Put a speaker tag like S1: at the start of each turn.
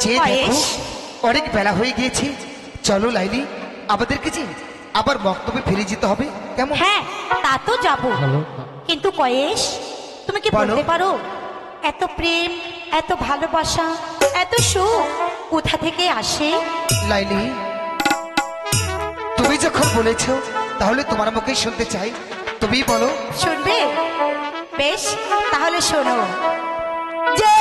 S1: যে দেখো অনেক বেলা হয়ে গিয়েছে, চলো লাইলি আমাদেরকে যে আবার বক্তব্যে ফিরে যেতে হবে। কেমন?
S2: হ্যাঁ তা তো যাবো, কিন্তু কয়েস তুমি কি বলতে পারো এত প্রেম, এত ভালোবাসা, এত সুখ কোথা থেকে আসে?
S1: লাইলি তুমি যখন বলেছো তাহলে তোমার মুখেই শুনতে চাই, তুমি বলো।
S2: শুনবে? বেশ তাহলে শোনো। যে